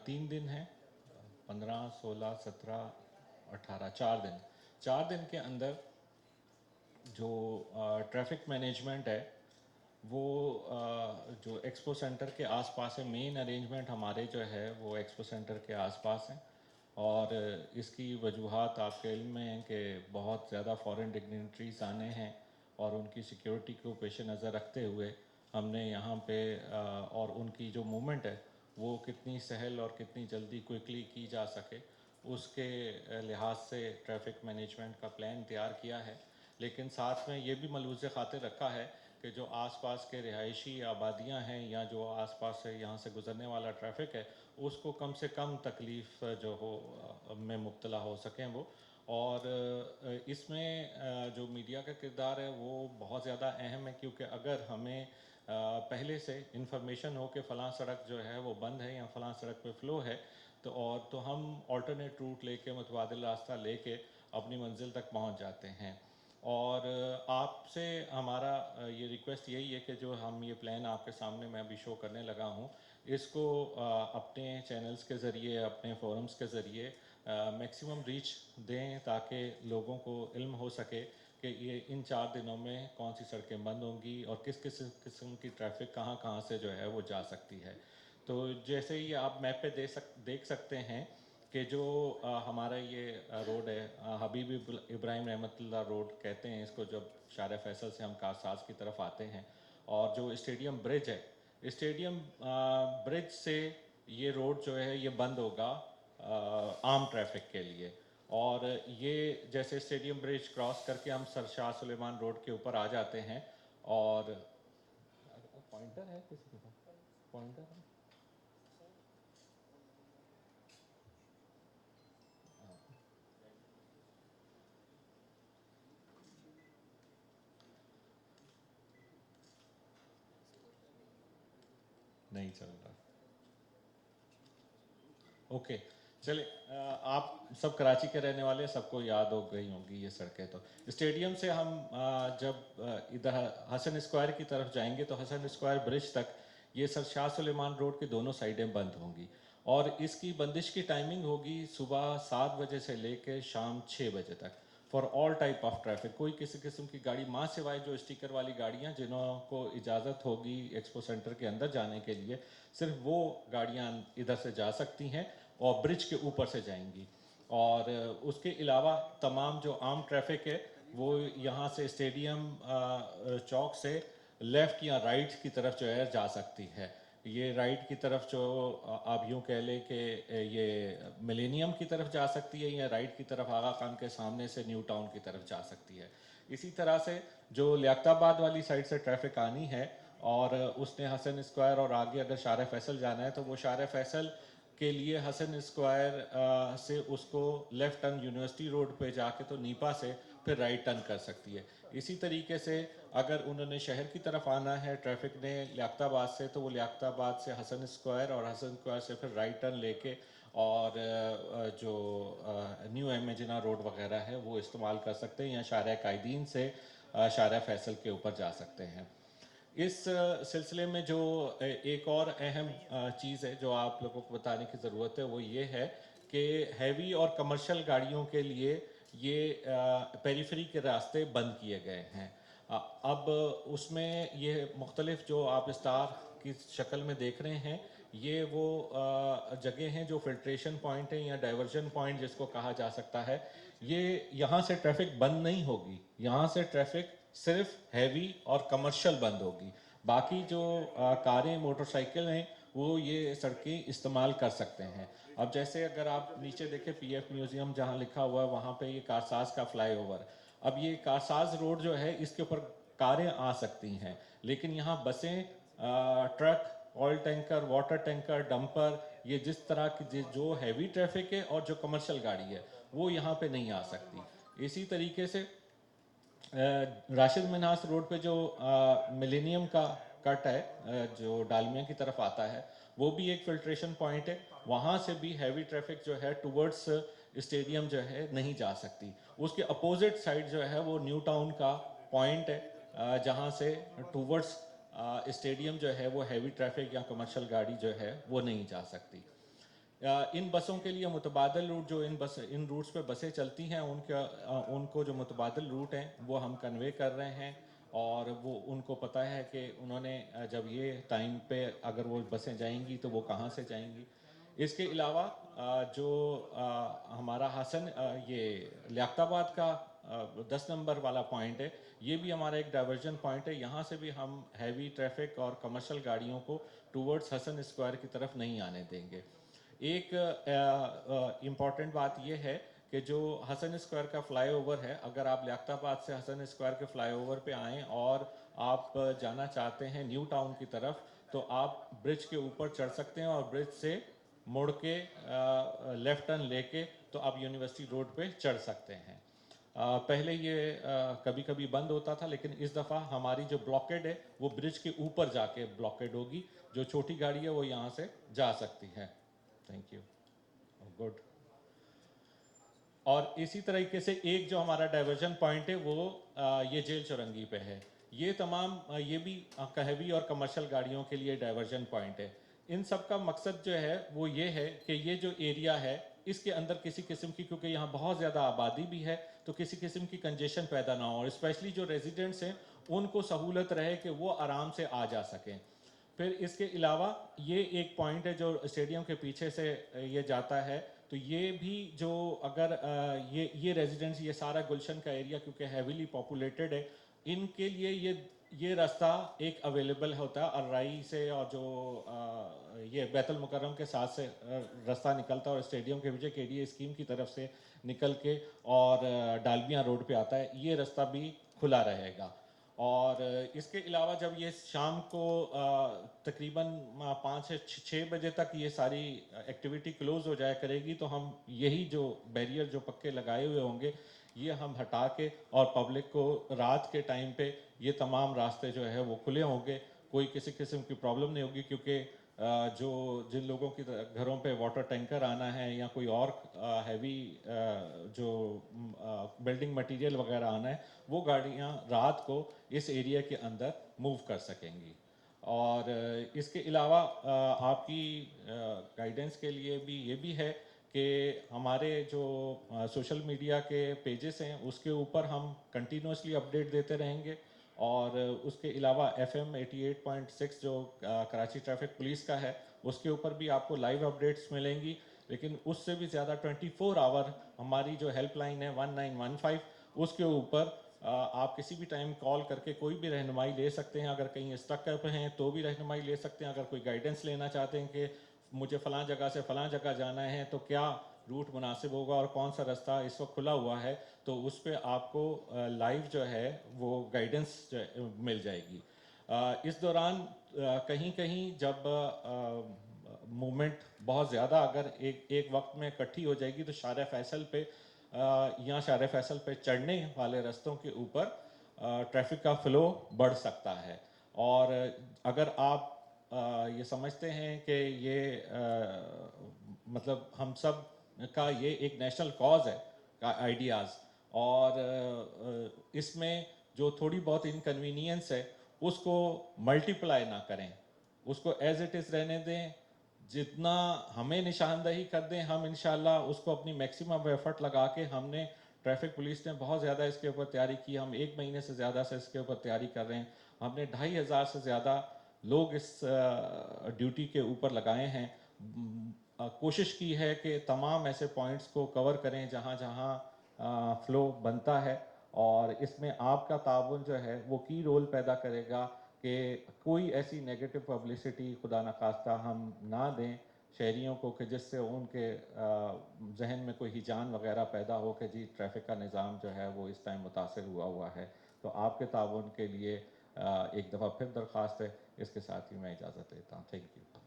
3 दिन हैं, 15, 16, 17, 18, 4 दिन के अंदर जो ट्रैफिक मैनेजमेंट है वो जो एक्सपो सेंटर के आसपास है, मेन अरेंजमेंट हमारे जो है वो एक्सपो सेंटर के आसपास हैं। और इसकी वजूहात आपके इल्म में हैं कि बहुत ज़्यादा फॉरेन डिग्नेटरीज आने हैं और उनकी सिक्योरिटी को पेश नज़र रखते हुए हमने यहाँ पे और उनकी जो मूवमेंट है वो कितनी सहल और कितनी जल्दी क्विकली की जा सके उसके लिहाज से ट्रैफिक मैनेजमेंट का प्लान तैयार किया है। लेकिन साथ में ये भी मलूज़ खातिर रखा है कि जो आसपास के रिहायशी आबादियाँ हैं या जो आसपास से यहाँ से गुज़रने वाला ट्रैफिक है उसको कम से कम तकलीफ़ जो हो में मुब्तला हो सकें वो। और इसमें जो मीडिया का किरदार है वो बहुत ज़्यादा अहम है, क्योंकि अगर हमें पहले से इंफॉर्मेशन हो कि फ़लाँ सड़क जो है वो बंद है या फ़लाँ सड़क पे फ़्लो है तो हम ऑल्टरनेट रूट लेके मुतबादिल रास्ता लेके अपनी मंजिल तक पहुंच जाते हैं। और आपसे हमारा ये रिक्वेस्ट यही है कि जो हम ये प्लान आपके सामने मैं अभी शो करने लगा हूँ इसको अपने चैनल्स के ज़रिए, अपने फोरम्स के ज़रिए मैक्सिमम रीच दें ताकि लोगों को इल्म हो सके कि ये इन 4 दिनों में कौन सी सड़कें बंद होंगी और किस किस किस्म की ट्रैफिक कहाँ कहाँ से जो है वो जा सकती है। तो जैसे ही आप मैप पे देख सकते हैं कि जो हमारा ये रोड है, हबीब इब्राहिम रहमतुल्लाह रोड कहते हैं इसको, जब शार फैसल से हम कारसाज की तरफ आते हैं। और जो स्टेडियम ब्रिज है, स्टेडियम ब्रिज से ये रोड जो है ये बंद होगा आम ट्रैफिक के लिए। और ये जैसे स्टेडियम ब्रिज क्रॉस करके हम सर शाह सुलेमान रोड के ऊपर आ जाते हैं। और पॉइंटर है किसी के पास? पॉइंटर है? नहीं चल रहा। ओके, चले। आप सब कराची के रहने वाले, सबको याद हो गई होंगी ये सड़कें। तो स्टेडियम से हम जब इधर हसन स्क्वायर की तरफ जाएंगे तो हसन स्क्वायर ब्रिज तक ये सर शाह सुलेमान रोड की दोनों साइडें बंद होंगी। और इसकी बंदिश की टाइमिंग होगी सुबह 7 बजे से लेकर शाम 6 बजे तक for all type of traffic. कोई किसी किस्म की गाड़ी माँ सिवाय जो स्टिकर वाली गाड़ियाँ जिनको इजाज़त होगी एक्सपो सेंटर के अंदर जाने के लिए, सिर्फ वो गाड़ियाँ इधर से जा सकती हैं और ब्रिज के ऊपर से जाएंगी। और उसके अलावा तमाम जो आम ट्रैफिक है वो यहाँ से स्टेडियम चौक से लेफ़्ट या राइट की तरफ जो है जा सकती है। ये राइट की तरफ जो आप यूँ कह लें कि ये मिलेनियम की तरफ जा सकती है, या राइट की तरफ आगा खान के सामने से न्यू टाउन की तरफ जा सकती है। इसी तरह से जो लियाकताबाद वाली साइड से ट्रैफिक आनी है और उसने हसन स्क्वायर और आगे अगर शार फैसल जाना है तो वो शार फैसल के लिए हसन स्क्वायर से उसको लेफ़्ट टर्न यूनिवर्सिटी रोड पे जाके तो नीपा से फिर राइट टर्न कर सकती है। इसी तरीके से अगर उन्होंने शहर की तरफ आना है ट्रैफिक ने लियाकताबाद से, तो वो लियाकताबाद से हसन स्क्वायर और हसन स्क्वायर से फिर राइट टर्न लेके और जो न्यू एमेजिना रोड वगैरह है वो इस्तेमाल कर सकते हैं, या शार कायदीन से शार फैसल के ऊपर जा सकते हैं। इस सिलसिले में जो एक और अहम चीज़ है जो आप लोगों को बताने की ज़रूरत है वो ये है कि हैवी और कमर्शियल गाड़ियों के लिए ये पेरीफेरी के रास्ते बंद किए गए हैं। अब उसमें ये मुख्तलिफ जो आप स्टार की शक्ल में देख रहे हैं ये वो जगह हैं जो फिल्ट्रेशन पॉइंट हैं या डाइवर्जन पॉइंट जिसको कहा जा सकता है। ये यहाँ से ट्रैफिक बंद नहीं होगी, यहाँ से ट्रैफिक सिर्फ हैवी और कमर्शियल बंद होगी। बाकी जो कारें मोटरसाइकिल हैं वो ये सड़कें इस्तेमाल कर सकते हैं। अब जैसे अगर आप नीचे देखें पीएफ म्यूज़ियम जहाँ लिखा हुआ है वहाँ पे ये कारसाज का फ्लाईओवर। अब ये कारसाज रोड जो है इसके ऊपर कारें आ सकती हैं, लेकिन यहाँ बसें, truck, oil tanker, water tanker, dumper, ये जिस तरह की जो हैवी ट्रैफिक है और जो कमर्शियल गाड़ी है वो यहाँ पे नहीं आ सकती। इसी तरीके से राशिद मिन्हास रोड पे जो मिलेनियम का कट है जो डालमिया की तरफ आता है वो भी एक फिल्ट्रेशन पॉइंट है। वहाँ से भी हैवी ट्रैफिक जो है टुवर्ड्स स्टेडियम जो है नहीं जा सकती। उसके अपोजिट साइड जो है वो न्यू टाउन का पॉइंट है जहाँ से टुवर्ड्स स्टेडियम जो है वो हैवी ट्रैफिक या कमर्शियल गाड़ी जो है वो नहीं जा सकती। इन बसों के लिए मुतबादल रूट जो इन रूट्स पे बसें चलती हैं उनको जो मुतबादल रूट हैं वो हम कन्वे कर रहे हैं, और वो उनको पता है कि उन्होंने जब ये टाइम पे अगर वो बसें जाएंगी तो वो कहाँ से जाएंगी। इसके अलावा जो हमारा ये लियाकताबाद का 10 नंबर वाला पॉइंट है, ये भी हमारा एक डाइवर्जन पॉइंट है। यहाँ से भी हम हैवी ट्रैफिक और कमर्शियल गाड़ियों को टूवर्ड्स हसन स्क्वायर की तरफ नहीं आने देंगे। एक इम्पॉर्टेंट बात यह है कि जो हसन स्क्वायर का फ्लाईओवर है, अगर आप लियाकताबाद से हसन स्क्वायर के फ्लाईओवर पे आएँ और आप जाना चाहते हैं न्यू टाउन की तरफ, तो आप ब्रिज के ऊपर चढ़ सकते हैं और ब्रिज से मुड़ के लेफ्ट टर्न लेके तो आप यूनिवर्सिटी रोड पे चढ़ सकते हैं। पहले ये कभी कभी बंद होता था, लेकिन इस दफ़ा हमारी जो ब्लॉकेड है वो ब्रिज के ऊपर जाके ब्लॉकेड होगी। जो छोटी गाड़ी है वो यहाँ से जा सकती है। Thank you. गुड। और इसी तरीके से एक जो हमारा डाइवर्जन पॉइंट है वो ये जेल चौरंगी पे है। ये तमाम ये भी हैवी और कमर्शियल गाड़ियों के लिए डाइवर्जन पॉइंट है। इन सब का मकसद जो है वो ये है कि ये जो एरिया है इसके अंदर किसी किस्म की, क्योंकि यहाँ बहुत ज़्यादा आबादी भी है, तो किसी किस्म की कंजेशन पैदा ना हो, और स्पेशली जो रेजिडेंट्स हैं उनको सहूलत रहे कि वो आराम से आ जा सकें। फिर इसके अलावा ये एक पॉइंट है जो स्टेडियम के पीछे से ये जाता है, तो ये भी जो अगर ये रेजिडेंट्स, ये सारा गुलशन का एरिया क्योंकि हैवीली पॉपुलेटेड है, इनके लिए ये रास्ता एक अवेलेबल होता है अर्राई से, और जो ये बैतुल मुकर्रम के साथ से रास्ता निकलता है और स्टेडियम के पीछे KDA स्कीम की तरफ से निकल के और डालमिया रोड पे आता है, ये रास्ता भी खुला रहेगा। और इसके अलावा जब ये शाम को तकरीबन 5 से 6 बजे तक ये सारी एक्टिविटी क्लोज हो जाया करेगी, तो हम यही जो बैरियर जो पक्के लगाए हुए होंगे ये हम हटा के और पब्लिक को रात के टाइम पे ये तमाम रास्ते जो है वो खुले होंगे। कोई किसी किस्म की प्रॉब्लम नहीं होगी, क्योंकि जो जिन लोगों की घरों पे वाटर टैंकर आना है या कोई और हैवी जो बिल्डिंग मटेरियल वगैरह आना है, वो गाड़ियाँ रात को इस एरिया के अंदर मूव कर सकेंगी। और इसके अलावा आपकी गाइडेंस के लिए भी ये भी है कि हमारे जो सोशल मीडिया के पेजेस हैं उसके ऊपर हम कंटिन्यूसली अपडेट देते रहेंगे, और उसके अलावा FM 88.6 जो कराची ट्रैफिक पुलिस का है उसके ऊपर भी आपको लाइव अपडेट्स मिलेंगी। लेकिन उससे भी ज़्यादा 24 आवर हमारी जो हेल्पलाइन है 1915, उसके ऊपर आप किसी भी टाइम कॉल करके कोई भी रहनुमाई ले सकते हैं। अगर कहीं स्टक पे हैं तो भी रहनुमाई ले सकते हैं। अगर कोई गाइडेंस लेना चाहते हैं कि मुझे फ़लाँ जगह से फ़लाँ जगह जाना है तो क्या रूट मुनासिब होगा और कौन सा रास्ता इस वक्त खुला हुआ है, तो उस पर आपको लाइव जो है वो गाइडेंस मिल जाएगी। इस दौरान कहीं कहीं जब मूवमेंट बहुत ज़्यादा अगर एक वक्त में इकट्ठी हो जाएगी तो शार फैसल पे या शार फैसल पे चढ़ने वाले रास्तों के ऊपर ट्रैफिक का फ़्लो बढ़ सकता है। और अगर आप ये समझते हैं कि ये मतलब हम सब का ये एक नेशनल कॉज है का आइडियाज़, और इसमें जो थोड़ी बहुत इनकन्वीनियंस है उसको मल्टीप्लाई ना करें, उसको एज इट इज़ रहने दें। जितना हमें निशानदही कर दें हम इंशाल्लाह उसको अपनी मैक्सिमम एफर्ट लगा के, हमने ट्रैफिक पुलिस ने बहुत ज़्यादा इसके ऊपर तैयारी की, हम 1 महीने से ज़्यादा से इसके ऊपर तैयारी कर रहे हैं। हमने 2500 से ज़्यादा लोग इस ड्यूटी के ऊपर लगाए हैं। कोशिश की है कि तमाम ऐसे पॉइंट्स को कवर करें जहाँ जहाँ फ़्लो बनता है, और इसमें आपका ताउन जो है वो की रोल पैदा करेगा कि कोई ऐसी नेगेटिव पब्लिसिटी खुदा न खास्ता हम ना दें शहरियों को कि जिससे उनके जहन में कोई हिजान वगैरह पैदा हो कि जी ट्रैफिक का निज़ाम जो है वो इस टाइम मुतासर हुआ है। तो आपके ताउन के लिए एक दफ़ा फिर दरख्वास्त है। इसके साथ ही मैं इजाज़त लेता हूँ। Thank you.